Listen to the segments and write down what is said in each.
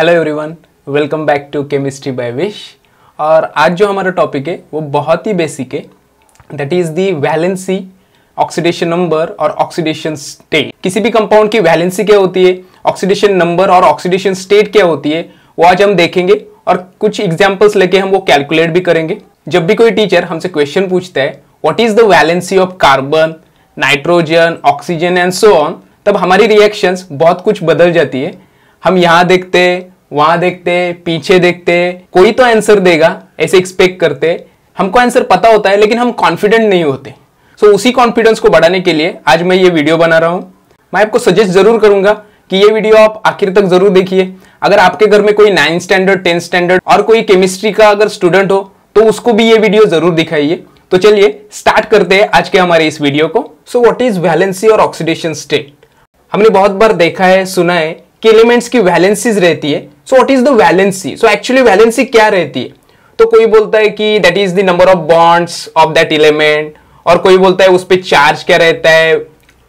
Hello everyone, welcome back to chemistry by Vish. और आज जो हमारा टॉपिक है वो बहुत ही बेसिक है, that is the valency, oxidation number और ऑक्सीडेशन स्टेट। किसी भी कंपाउंड की वैलेंसी क्या होती है, ऑक्सीडेशन नंबर और ऑक्सीडेशन स्टेट क्या होती है, वो आज हम देखेंगे और कुछ एग्जांपल्स लेके हम वो कैलकुलेट भी करेंगे। जब भी कोई टीचर हमसे क्वेश्चन पूछता है what is the valency of carbon, nitrogen, oxygen and so on, तब हमारी रिएक्शंस बहुत कुछ बदल जाती है। हम यहां देखते, वहां देखते, पीछे देखते, कोई तो आंसर देगा ऐसे एक्सपेक्ट करते। हमको आंसर पता होता है लेकिन हम कॉन्फिडेंट नहीं होते। सो उसी कॉन्फिडेंस को बढ़ाने के लिए आज मैं ये वीडियो बना रहा हूं। मैं आपको सजेस्ट जरूर करूंगा कि ये वीडियो आप आखिर तक जरूर देखिए। अगर आपके घर में कोई 9th स्टैंडर्ड, 10th स्टैंडर्ड और कोई केमिस्ट्री का अगर स्टूडेंट हो तो उसको भी ये वीडियो जरूर दिखाइए। तो चलिए स्टार्ट करते हैं आज के हमारे इस वीडियो को। सो व्हाट इज वैलेंसी और ऑक्सीडेशन स्टेट। हमने बहुत बार देखा है, सुना है कि एलिमेंट्स की वैलेंसीज रहती है। सो what is the valency. So actually valency क्या रहती है, तो कोई बोलता है कि that is the number of bonds of that element, और कोई बोलता है उस पर चार्ज क्या रहता है,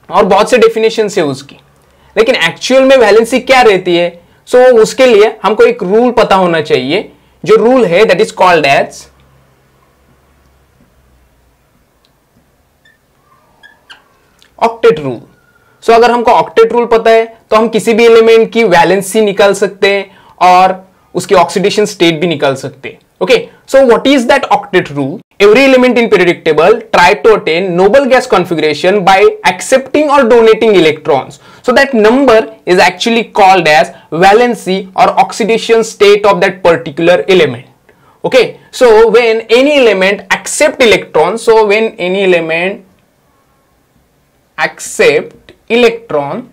और बहुत से डेफिनेशन है उसकी। लेकिन एक्चुअल में वैलेंसी क्या रहती है, सो उसके लिए हमको एक रूल पता होना चाहिए। जो रूल है that is called as octet rule. So अगर हमको ऑक्टेट रूल पता है तो हम किसी भी एलिमेंट की वैलेंसी निकाल सकते हैं और उसकी ऑक्सीडेशन स्टेट भी निकाल सकते हैं। Okay, so what is that octet rule? Every element in periodic table try to attain noble gas configuration by accepting or donating electrons. So that number is actually called as valency or oxidation state of that particular element. Okay, so when any element accept electrons, so when any element accept electron,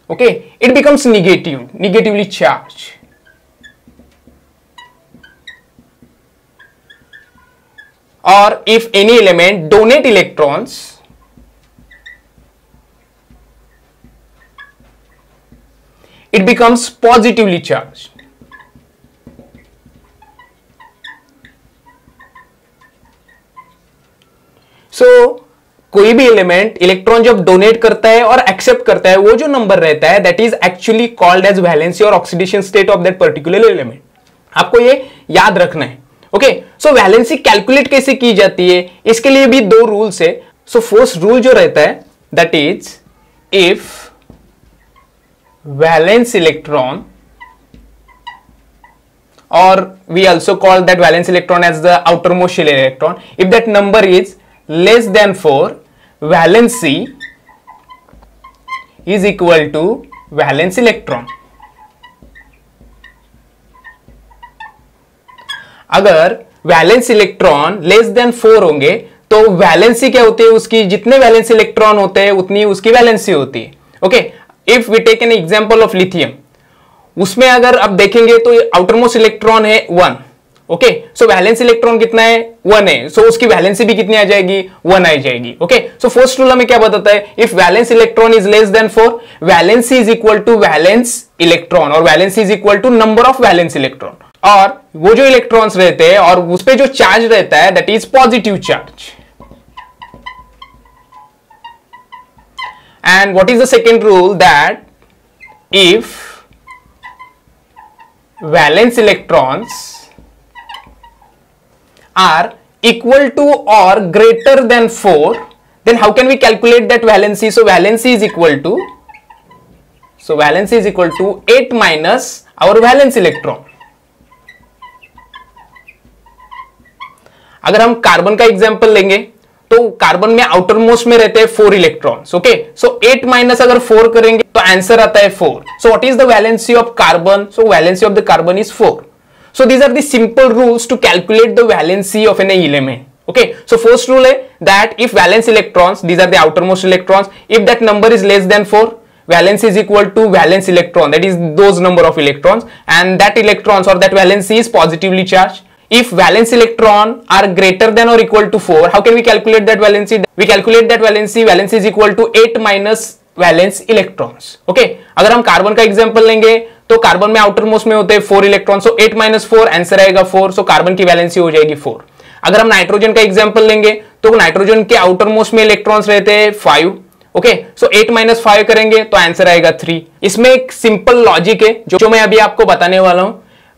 okay, it becomes negatively charged. Or if any element donate electrons, it becomes positively charged. So कोई भी element electron जब donate करता है और accept करता है, वो जो नंबर रहता है that is actually called as valency और oxidation state of that particular element. आपको ये याद रखना है। ओके, सो वैलेंसी कैलकुलेट कैसे की जाती है, इसके लिए भी दो रूल्स है। सो फर्स्ट रूल जो रहता है that is if valence electron, और we also call that valence electron as the outermost shell electron, if that number is less than 4, valency is equal to valence electron. अगर valence electron less than 4 होंगे तो valency क्या होती है उसकी, जितने valence electron होते हैं उतनी उसकी वैलेंसी होती है। Okay, if we take an example of lithium, उसमें अगर आप देखेंगे तो आउटरमोस्ट इलेक्ट्रॉन है 1। ओके, सो वैलेंस इलेक्ट्रॉन कितना है, 1 है। सो उसकी वैलेंसी भी कितनी आ जाएगी, 1 आ जाएगी। ओके, सो फर्स्ट रूल हमें क्या बताता है, if valence electron is less than 4, valency is equal to valence electron, और valency is equal to number of valence electron. और वो जो इलेक्ट्रॉन्स रहते हैं और उस पे जो चार्ज रहता है that is positive charge. And what is the second rule, that if valence electrons are equal to or greater than 4, then how can we calculate that valency? So valency is equal to 8 minus our valence electron. अगर हम carbon का example लेंगे तो carbon में outer most में रहते हैं 4 electrons. Okay, सो 8 minus अगर 4 करेंगे तो आंसर आता है 4। सो what is the valency of carbon? So valency of the carbon is 4. So these are the simple rules to calculate the valency of any element. Okay, so first rule is that if valence electrons, these are the outermost electrons, if that number is less than 4, valence is equal to valence electron, that is those number of electrons, and that electrons or that valency is positively charged. If valence electron are greater than or equal to 4, how can we calculate that valency? We calculate that valency is equal to 8 minus valence electrons. Okay, अगर हम carbon का example लेंगे तो carbon में outer most में होते हैं 4 electron, सो 8 minus 4 answer आएगा 4, सो कार्बन की वैलेंसी हो जाएगी 4। अगर हम नाइट्रोजन का एग्जांपल लेंगे तो नाइट्रोजन के आउटर मोस्ट में इलेक्ट्रॉन्स रहते हैं 5 ओके, सो 8 माइनस 5 करेंगे तो आंसर आएगा 3। इसमें एक सिंपल लॉजिक है जो मैं अभी आपको बताने वाला हूं।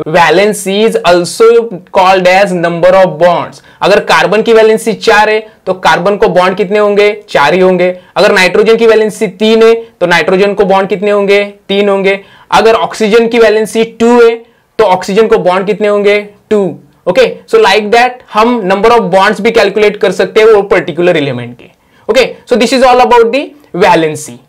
Valency is also called as number of bonds. अगर कार्बन की वैलेंसी 4 है तो कार्बन को बॉन्ड कितने होंगे? 4 ही होंगे। अगर नाइट्रोजन की वैलेंसी 3 है तो नाइट्रोजन को बॉन्ड कितने होंगे? 3 होंगे। अगर ऑक्सीजन की वैलेंसी 2 है तो ऑक्सीजन को बॉन्ड कितने होंगे? 2। ओके, सो लाइक दैट हम नंबर ऑफ बॉन्ड्स भी कैलकुलेट कर सकते हैं वो पर्टिकुलर एलिमेंट के। Okay, so this is all about the valency.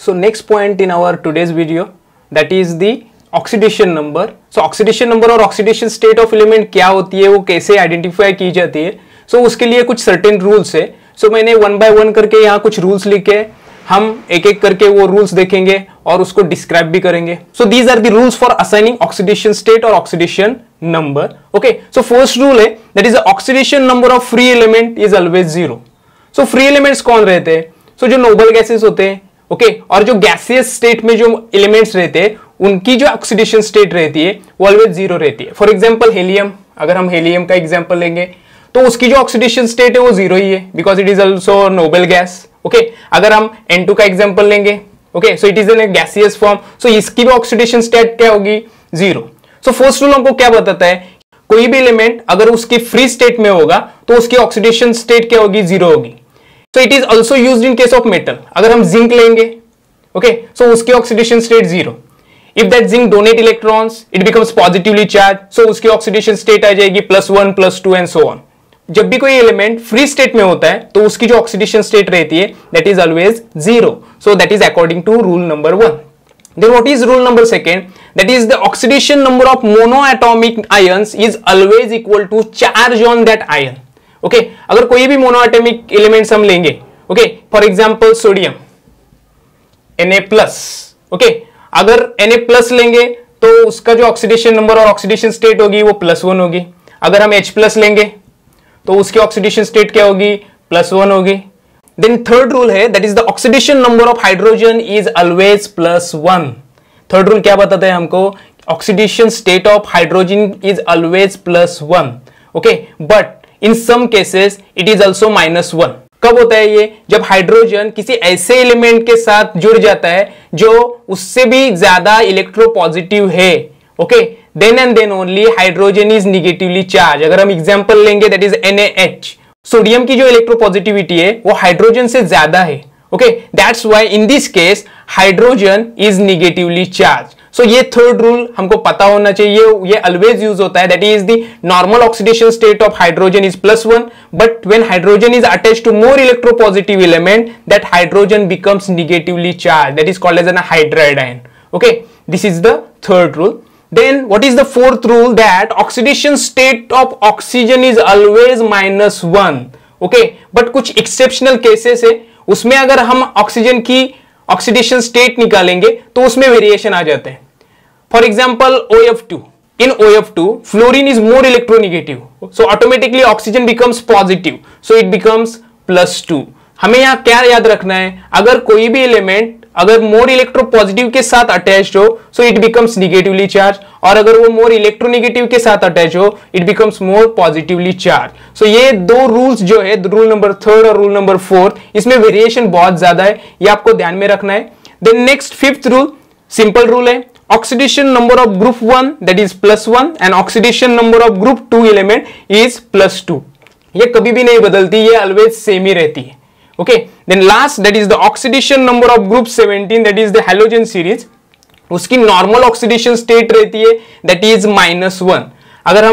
So next point in our today's video that is the oxidation number. So oxidation number और oxidation state of element क्या होती है, वो कैसे आइडेंटिफाई की जाती है, सो उसके लिए कुछ सर्टेन रूल्स है। सो मैंने 1 बाय 1 करके यहाँ कुछ रूल्स लिखे, हम एक एक करके वो रूल्स देखेंगे और उसको डिस्क्राइब भी करेंगे। So these are the rules for assigning oxidation state और oxidation number. Okay, so first rule है that is oxidation number of free element is always 0। So free elements कौन रहते हैं? सो जो नोबल गैसेस होते हैं, ओके, और जो गैसियस स्टेट में जो एलिमेंट्स रहते हैं उनकी जो ऑक्सीडेशन स्टेट रहती है वो ऑलवेज 0 रहती है। फॉर एग्जांपल हेलियम, अगर हम हेलियम का एग्जांपल लेंगे तो उसकी जो ऑक्सीडेशन स्टेट है वो 0 ही है because it is also noble gas. Okay, अगर हम N2 का एग्जांपल लेंगे, okay, so it is in gaseous form, so इसकी भी ऑक्सीडेशन स्टेट क्या होगी? 0। सो फर्स्ट रूल हमको क्या बताता है? कोई भी एलिमेंट अगर उसकी फ्री स्टेट में होगा तो उसकी ऑक्सीडेशन स्टेट क्या होगी? 0 होगी। So it is also used in case of metal. अगर हम जिंक लेंगे, ओके, सो उसकी oxidation state 0। If that zinc donate electrons it becomes positively charge, so उसकी ऑक्सीडेशन स्टेट आ जाएगी +1 +2 एंड सो ऑन। जब भी कोई एलिमेंट फ्री स्टेट में होता है तो उसकी जो ऑक्सीडेशन स्टेट रहती है that is always 0। So that is according to rule number 1। Then what is rule number 2? That is the oxidation number of monoatomic ions is always equal to charge on that ion. Okay, अगर कोई भी monoatomic elements हम लेंगे, okay, for example sodium Na+, okay, अगर Na+ लेंगे तो उसका जो ऑक्सीडेशन नंबर और ऑक्सीडेशन स्टेट होगी वो +1 होगी। अगर हम H+ लेंगे तो उसकी ऑक्सीडेशन स्टेट क्या होगी? +1 होगी। Then third rule है that is the oxidation number of hydrogen is always +1. Third rule क्या बताता है हमको? Oxidation state of hydrogen is always +1. Okay, but in some cases it is also -1. कब होता है ये? जब हाइड्रोजन किसी ऐसे एलिमेंट के साथ जुड़ जाता है जो उससे भी ज्यादा इलेक्ट्रोपॉजिटिव है। Okay, then and then only hydrogen is negatively charge. अगर हम एग्जांपल लेंगे दैट इज NaH, सोडियम की जो इलेक्ट्रोपॉजिटिविटी है वो हाइड्रोजन से ज्यादा है। Okay, that's why in this case hydrogen is negatively charge. So ये थर्ड रूल हमको पता होना चाहिए, ये ऑलवेज यूज होता है। That is the normal oxidation state of hydrogen is +1, but when hydrogen is attached to more electropositive element that hydrogen becomes negatively charge, that is called as an hydride ion. Okay, this is the third rule. Then what is the fourth rule? That oxidation state of oxygen is always -1. Okay, but कुछ exceptional cases है, उसमें अगर हम oxygen की oxidation state निकालेंगे तो उसमें variation आ जाते हैं। For example OF2, in OF2 fluorine is more electronegative, so automatically oxygen becomes positive, so it becomes +2. हमें यहाँ क्या याद रखना है? अगर कोई भी एलिमेंट अगर मोर इलेक्ट्रोपॉजिटिव के साथ अटैच्ड हो so it becomes negatively charge, और अगर वो मोर इलेक्ट्रोनेगेटिव के साथ अटैच हो it becomes more positively charge. So ये दो रूल्स जो है, रूल नंबर 3 और रूल नंबर 4, इसमें वेरिएशन बहुत ज्यादा है, ये आपको ध्यान में रखना है। Then next 5th rule simple rule है, oxidation number of group 1 that is +1 and oxidation number of group 2 element is +2। ये कभी भी नहीं बदलती, ये ऑलवेज सेम ही रहती है। Okay, then last that is the oxidation number of group 17 that is the halogen series, उसकी नॉर्मल ऑक्सीडेशन स्टेट रहती है दैट इज -1। अगर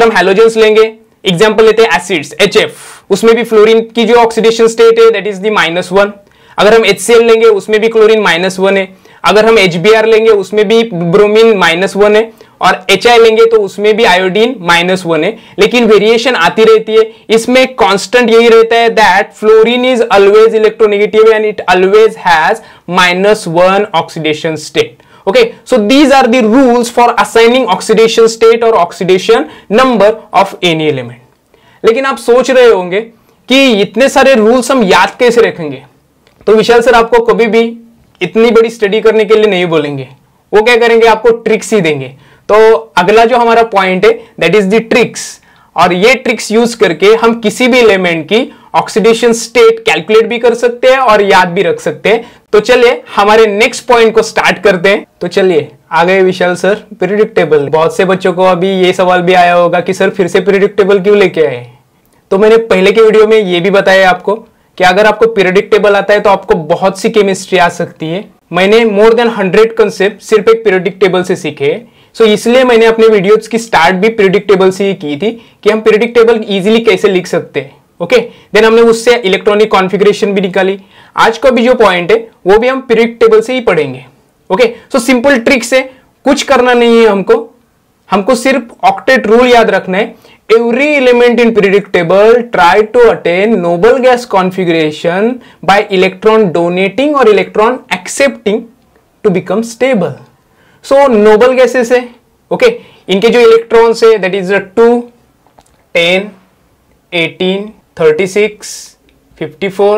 हम हैलोजेंस लेंगे, एग्जांपल लेते हैं एसिड्स HF, उसमें भी फ्लोरीन की जो ऑक्सीडेशन स्टेट है दैट इज द -1। अगर हम HCl लेंगे उसमें भी क्लोरीन -1 है। अगर हम HBr लेंगे उसमें भी ब्रोमीन -1 है, और HI लेंगे तो उसमें भी आयोडीन -1 है। लेकिन वेरिएशन आती रहती है, इसमें कांस्टेंट यही रहता है that fluorine is always electronegative and it always has -1 oxidation state. Okay, so these are the rules for assigning oxidation state और oxidation number of any element. लेकिन आप सोच रहे होंगे कि इतने सारे रूल्स हम याद कैसे रखेंगे? तो विशाल सर आपको कभी भी इतनी बड़ी स्टडी करने के लिए नहीं बोलेंगे, वो क्या करेंगे? आपको ट्रिक्स ही देंगे। तो अगला जो हमारा पॉइंट है दैट इज द ट्रिक्स, और ये ट्रिक्स यूज करके हम किसी भी एलिमेंट की ऑक्सीडेशन स्टेट कैलकुलेट भी कर सकते हैं और याद भी रख सकते हैं। तो चलिए हमारे नेक्स्ट पॉइंट को स्टार्ट करते हैं। तो चलिए आ गए विशाल सर पीरियोडिक टेबल। बहुत से बच्चों को अभी ये सवाल भी आया होगा कि सर फिर से पीरियोडिक टेबल क्यों लेके आए। तो मैंने पहले के वीडियो में ये भी बताया आपको कि अगर आपको पीरियोडिक टेबल आता है तो आपको बहुत सी केमिस्ट्री आ सकती है। मैंने मोर देन 100 कंसेप्ट सिर्फ एक पीरियोडिक टेबल से सीखे। सो इसलिए मैंने अपने वीडियोस की स्टार्ट भी पीरियोडिक टेबल से ही की थी कि हम पीरियोडिक टेबल इजीली कैसे लिख सकते हैं। ओके, देन हमने उससे इलेक्ट्रॉनिक कॉन्फ़िगरेशन भी निकाली। आज का भी जो पॉइंट है वो भी हम पीरियोडिक टेबल से ही पढ़ेंगे। ओके, सो सिंपल ट्रिक्स है, कुछ करना नहीं है हमको सिर्फ ऑक्टेट रूल याद रखना है। Every element in periodic table try to attain noble gas configuration by electron donating or electron accepting to become stable. So noble gases है, okay, इनके जो इलेक्ट्रॉन्स है that is 2, 10, 18, 36, 54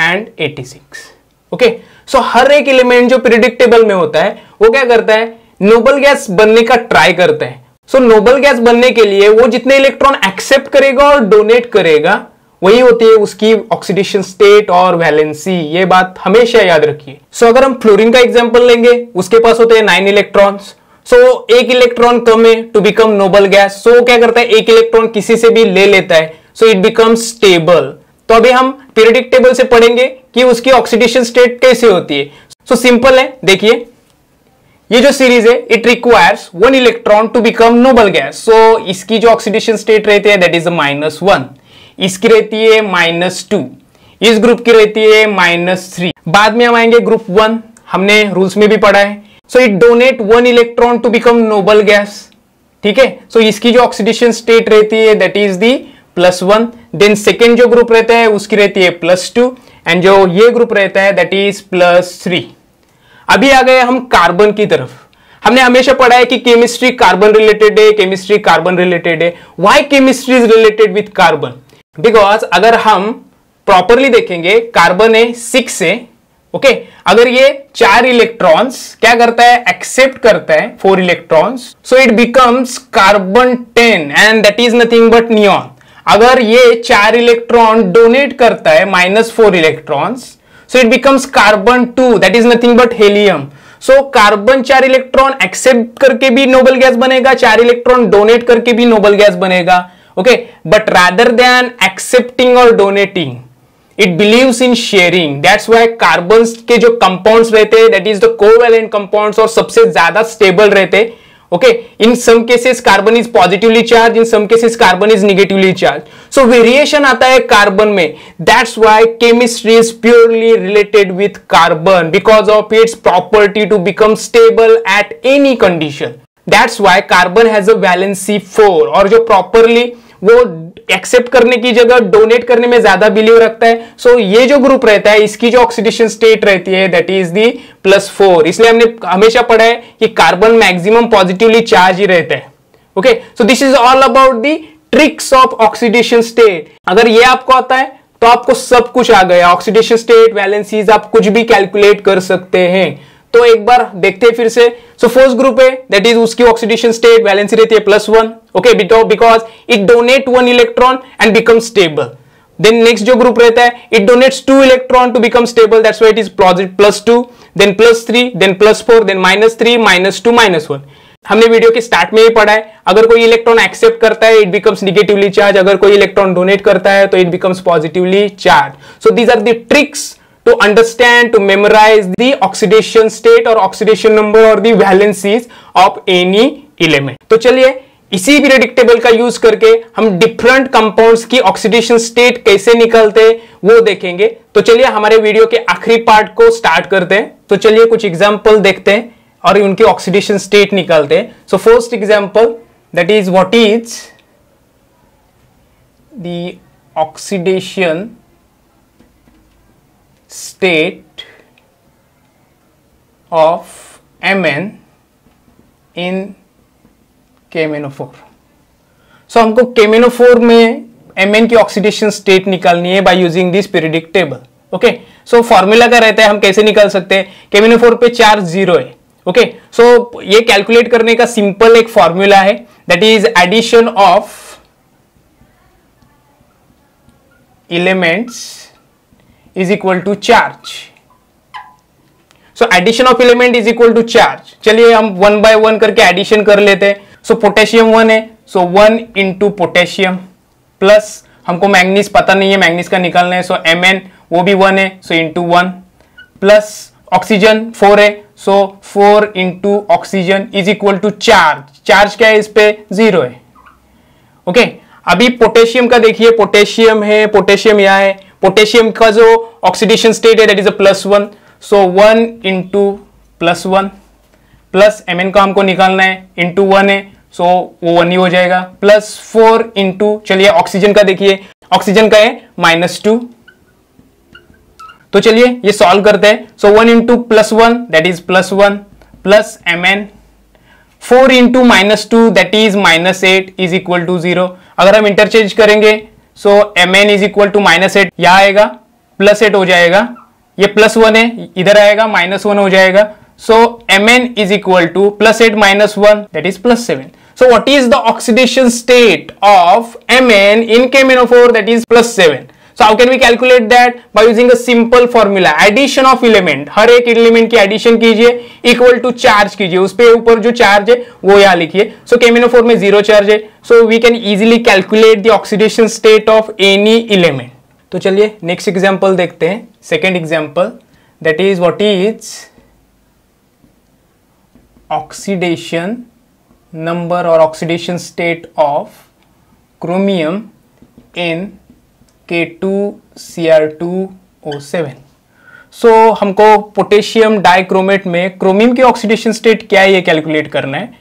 and 86. Okay, so हर एक element जो periodic table में होता है वो क्या करता है, नोबल गैस बनने का ट्राई करता है। सो नोबल गैस बनने के लिए वो जितने इलेक्ट्रॉन एक्सेप्ट करेगा और डोनेट करेगा वही होती है उसकी ऑक्सीडेशन स्टेट और वैलेंसी। ये बात हमेशा याद रखिए। सो अगर हम फ्लोरीन का एग्जांपल लेंगे, उसके पास होते हैं 9 इलेक्ट्रॉन्स। सो एक इलेक्ट्रॉन कम है टू बिकम नोबल गैस। सो क्या करता है, एक इलेक्ट्रॉन किसी से भी ले लेता है, सो इट बिकम्स स्टेबल। तो अभी हम पीरियोडिक टेबल से पढ़ेंगे कि उसकी ऑक्सीडेशन स्टेट कैसे होती है। सो सिंपल है, देखिए ये जो सीरीज है it requires 1 electron to become noble gas. So इसकी जो ऑक्सीडेशन स्टेट रहती है दैट इज -1, इसकी रहती है -2, इस ग्रुप की रहती है -3। बाद में हम आएंगे ग्रुप 1, हमने रूल्स में भी पढ़ा है। So it donate 1 electron to become noble gas, ठीक है। सो इसकी जो ऑक्सीडेशन स्टेट रहती है that is the +1। Then second जो ग्रुप रहता है उसकी रहती है +2 एंड जो ये ग्रुप रहता है दैट इज +3। अभी आ गए हम कार्बन की तरफ। हमने हमेशा पढ़ा है कि केमिस्ट्री कार्बन रिलेटेड है, केमिस्ट्री कार्बन रिलेटेड है। Why chemistry is related with carbon? Because अगर हम प्रॉपरली देखेंगे कार्बन है 6 है, ओके। अगर ये 4 इलेक्ट्रॉन्स क्या करता है, एक्सेप्ट करता है 4 electrons, so it becomes carbon 10 and that is nothing but neon. अगर ये 4 इलेक्ट्रॉन डोनेट करता है -4 electrons, so it becomes carbon 2 that is nothing but helium. so carbon 4 electron accept करके भी नोबल गैस बनेगा, 4 इलेक्ट्रॉन डोनेट करके भी noble gas बनेगा, okay. But rather than accepting और donating it believes in sharing. That's why carbon के जो compounds रहते हैं that is the covalent compounds और सबसे ज्यादा स्टेबल रहते हैं, okay. In some cases carbon is positively charged, in some cases carbon is negatively charged. So variation आता है कार्बन में। That's why chemistry is purely related with carbon because of its property to become stable at any condition. That's why carbon has a valency 4 और जो properly वो accept करने की जगह donate करने में ज्यादा बिलीव रखता है। सो ये जो ग्रुप रहता है इसकी जो ऑक्सीडेशन स्टेट रहती है दैट इज दी +4। इसलिए हमने हमेशा पढ़ा है कि कार्बन मैक्सिमम पॉजिटिवली चार्ज ही रहता है, okay. So this is all about the tricks of oxidation state. अगर ये आपको आता है तो आपको सब कुछ आ गया। ऑक्सीडेशन स्टेट, वैलेंसीज, आप कुछ भी कैलकुलेट कर सकते हैं। तो एक बार देखते हैं फिर से। सो फर्स्ट ग्रुप है दैट इज उसकी ऑक्सीडेशन स्टेट वैलेंसी रहती है +1, okay, because it donate 1 electron and become stable. Then next जो ग्रुप रहता है it donates 2 electron to become stable, that's why it is +2, then +3, then +4, then -3, -2, -1। हमने video के start में ही पढ़ा है, अगर कोई इलेक्ट्रॉन एक्सेप्ट करता है इट बिकम्स नेगेटिवली चार्ज, अगर कोई इलेक्ट्रॉन डोनेट करता है तो it becomes positively charge. So these are the tricks to understand, to memorize the oxidation state or oxidation number or the valencies of any element. तो चलिए इसी periodic table का use करके हम डिफरेंट कंपाउंड्स की ऑक्सीडेशन स्टेट कैसे निकलते हैं वो देखेंगे। तो चलिए हमारे वीडियो के आखिरी पार्ट को स्टार्ट करते हैं। तो चलिए कुछ एग्जांपल देखते हैं और उनकी ऑक्सीडेशन स्टेट निकालते हैं। So first example that is what is the oxidation state of Mn in KMnO4। सो हमको KMnO4 में Mn की ऑक्सीडेशन स्टेट निकालनी है by using this periodic table, okay. So formula क्या रहता है, हम कैसे निकाल सकते हैं। KMnO4 पे चार्ज 0 है, ओके। सो ये कैलकुलेट करने का सिंपल एक फॉर्मूला है that is addition of elements is equal to charge. So addition of element is equal to charge. चलिए हम 1 by 1 करके एडिशन कर लेते हैं. So पोटेशियम 1 है, so 1 into पोटेशियम प्लस हमको मैग्नीज पता नहीं है, मैग्नीज का निकालना है, so Mn वो भी 1 है, so into 1 प्लस ऑक्सीजन 4 है, so 4 into oxygen is equal to charge. Charge क्या है इस पे? 0 है. ओके अभी पोटेशियम का देखिए, पोटेशियम है, पोटेशियम यहाँ है. पोटेशियम का जो ऑक्सीडेशन स्टेट है that is a +1, so 1 into +1 plus Mn का हमको निकालना है, into 1 है, सो वो 1 ही हो जाएगा, प्लस 4 into, चलिए ऑक्सीजन का देखिए, ऑक्सीजन का है -2, तो चलिए ये सॉल्व करते हैं. So 1 into +1 that is +1 plus Mn, 4 into -2 that is -8 is equal to 0. अगर हम इंटरचेंज करेंगे so Mn is equal to -8 यहां आएगा, +8 हो जाएगा, ये +1 है, इधर आएगा -1 हो जाएगा. So Mn is equal to +8 -1 that is +7. So what is the oxidation state of Mn in KMnO4 that is +7. So how can we calculate that? By using a simple formula, addition of element. हर एक element की addition कीजिए, equal to charge कीजिए, उस पे ऊपर जो charge है वो यहाँ लिखिए. सो KMnO4 में 0 चार्ज है, so we can easily calculate the oxidation state of any element. तो चलिए नेक्स्ट एग्जांपल देखते हैं, second example, that is what is oxidation number और oxidation state of chromium in K2Cr2O7. So हमको पोटेशियम डाइक्रोमेट में chromium की oxidation state क्या है ये कैलकुलेट करना है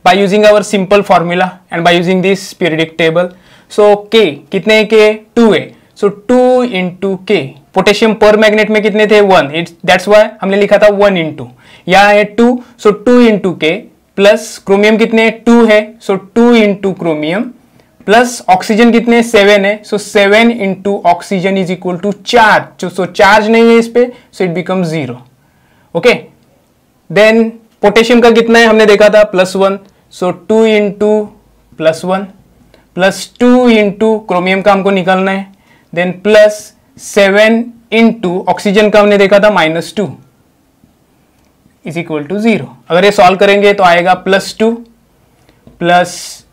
by using our simple formula and by using this periodic table. So K कितने है? K 2 है, सो 2 into K. पोटेशियम पर मैग्नेट में कितने थे? 1. दैट्स व्हाई हमने लिखा था 1 into, यहाँ है 2, so 2 into K plus chromium कितने? 2 है, so 2 into chromium plus oxygen कितने? 7 है, so 7 into oxygen is equal to charge. So charge नहीं है इस पे, so it become 0. Okay then potassium का कितना है हमने देखा था? +1, so 2 into +1 plus 2 into chromium का हमको निकालना है, देन प्लस 7 into ऑक्सीजन का हमने देखा था -2 इज इक्वल टू 0. अगर ये सॉल्व करेंगे तो आएगा +2 plus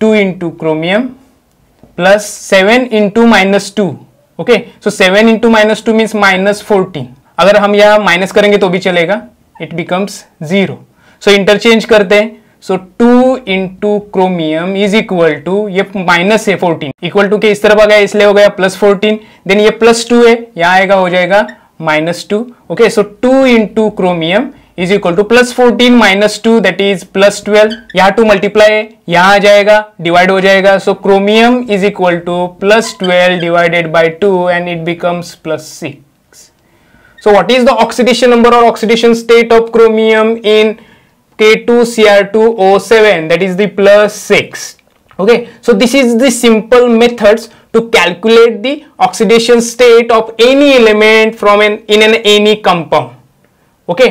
2 into chromium plus 7 into -2. Okay सो 7 into -2 मीन्स -14. अगर हम यहाँ माइनस करेंगे तो भी चलेगा, इट बिकम्स 0. सो इंटरचेंज करते हैं, so 2 into chromium is equal to, ये माइनस है 14, इक्वल टू के इस तरफ आ गया इसलिए हो गया +14, देन ये +2 है, यहाँ आएगा हो जाएगा -2. Okay so 2 into chromium is equal to +14 -2 that is +12. यहाँ 2 मल्टीप्लाई है, यहाँ आ जाएगा, डिवाइड हो जाएगा, so chromium is equal to +12 divided by 2 and it becomes +6. So what is the oxidation number और oxidation state of chromium in K2Cr2O7 that is the +6. Okay, so this is the simple methods to calculate the oxidation state of any element from in any compound. Okay,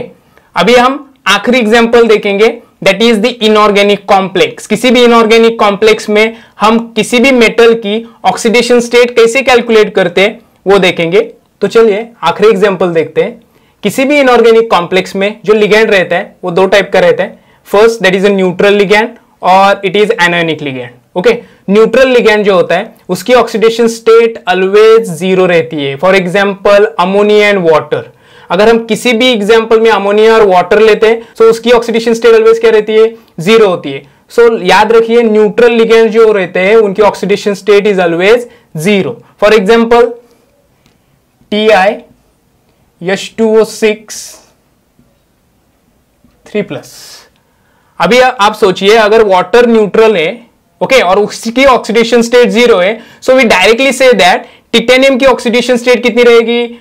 अभी हम आखिरी example देखेंगे, that is the inorganic complex. किसी भी inorganic complex में हम किसी भी मेटल की ऑक्सीडेशन स्टेट कैसे कैलकुलेट करते हैं वो देखेंगे. तो चलिए आखिरी एग्जांपल देखते हैं. किसी भी इनऑर्गेनिक कॉम्प्लेक्स में जो लिगैंड रहता है वो 2 टाइप का रहता है. First that is a neutral ligand और it is anionic ligand. Okay neutral ligand जो होता है उसकी ऑक्सीडेशन स्टेट ऑलवेज 0 रहती है. For example ammonia and water. अगर हम किसी भी एग्जांपल में अमोनिया और वाटर लेते हैं तो उसकी ऑक्सीडेशन स्टेट ऑलवेज क्या रहती है? 0 होती है. सो याद रखिए न्यूट्रल लिगैंड जो रहते हैं उनकी oxidation state is always 0. For example H2O6 3+. अभी आप सोचिए अगर वाटर न्यूट्रल है, ओके और उसकी ऑक्सीडेशन स्टेट 0 है, so we directly say that titanium की ऑक्सीडेशन स्टेट कितनी रहेगी?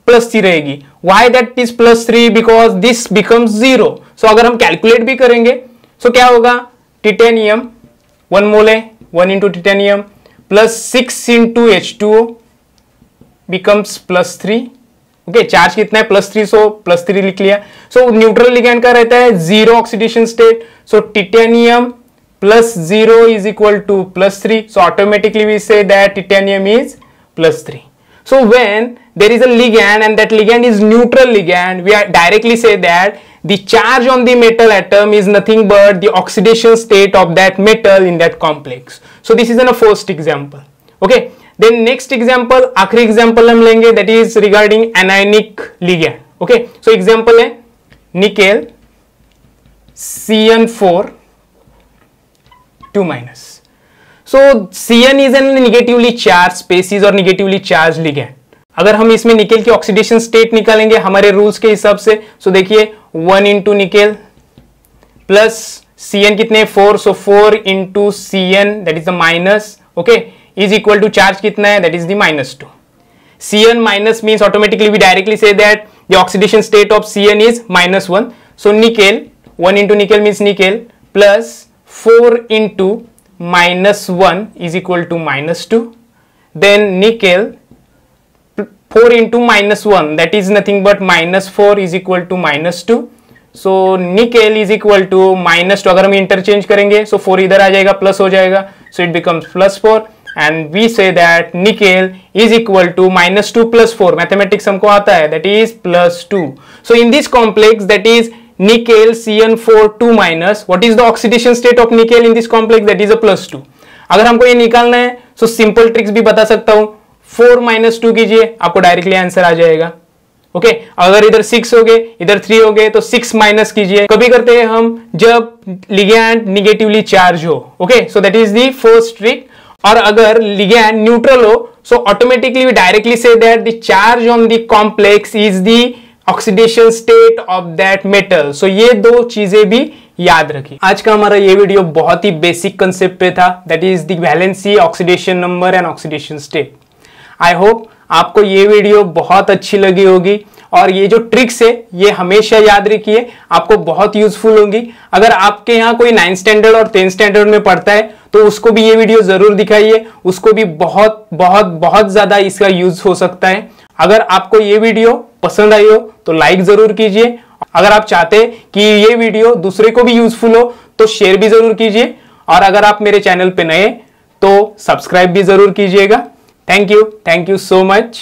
+3 रहेगी. Why that is +3? Because this becomes 0. So अगर हम कैलकुलेट भी करेंगे सो क्या होगा? टिटेनियम 1 मोल है, 1 into titanium plus 6 into H2O becomes +3. Okay charge कितना है? +3, सो +3 लिख लिया. सो न्यूट्रल लिगैंड का रहता है 0 oxidation state. So titanium +0 is equal to +3. So automatically we say that titanium is +3. So when there is a ligand and that ligand is neutral ligand, we are directly say that the charge on the metal atom is nothing but the oxidation state of that metal in that complex. So this is a first example. Okay, then next example, आखिरी example हम लेंगे, that is regarding anionic ligand. Okay, so example है nickel CN4 2-. So Cn is a negatively charged species or negatively charged ligand. अगर हम इसमें nickel की oxidation state निकालेंगे हमारे रूल्स के हिसाब से, सो देखिए 1 इंटू निकेल प्लस Cn कितने 4, so 4 into Cn that is the minus, okay, is equal to charge कितना है, that is the -2. Cn minus means automatically we directly say that the oxidation state of Cn is -1. So nickel 1 into nickel means nickel plus 4 into -1 is equal to -2. Then nickel 4 into -1 that is nothing but -4 is equal to -2. So nickel is equal to -2. अगर हम interchange करेंगे so 4 इधर आ जाएगा plus हो जाएगा, so it becomes +4 and we say that nickel is equal to -2 plus 4. Mathematics हमको आता है, that is +2. So in this complex that is nickel CN4 2-, what is the oxidation state of nickel in this complex, that is a +2. अगर हमको ये निकालना है so simple tricks भी बता सकता हूं, 4 - 2 कीजिए आपको डायरेक्टली आंसर आ जाएगा. ओके, अगर इधर 6 हो गए इधर 3 हो गए तो 6 माइनस कीजिए. कभी करते हैं हम जब लिगैंड निगेटिवली चार्ज हो. Okay, so that is the first trick. और अगर लिगैंड न्यूट्रल हो so automatically we directly say that the charge on the complex is the oxidation state of that metal. So ये दो चीजें भी याद रखिए. आज का हमारा ये वीडियो बहुत ही बेसिक कंसेप्ट पे था, that is the valency, oxidation number and oxidation state. I hope आपको ये वीडियो बहुत अच्छी लगी होगी और ये जो ट्रिक्स है ये हमेशा याद रखिए, आपको बहुत यूजफुल होंगी. अगर आपके यहाँ कोई 9th स्टैंडर्ड और 10th स्टैंडर्ड में पढ़ता है तो उसको भी ये वीडियो जरूर दिखाइए, उसको भी बहुत बहुत बहुत ज्यादा इसका यूज हो सकता है. अगर आपको ये वीडियो पसंद आई हो तो लाइक जरूर कीजिए. अगर आप चाहते हैं कि ये वीडियो दूसरे को भी यूजफुल हो तो शेयर भी जरूर कीजिए. और अगर आप मेरे चैनल पे नए तो सब्सक्राइब भी जरूर कीजिएगा. Thank you so much.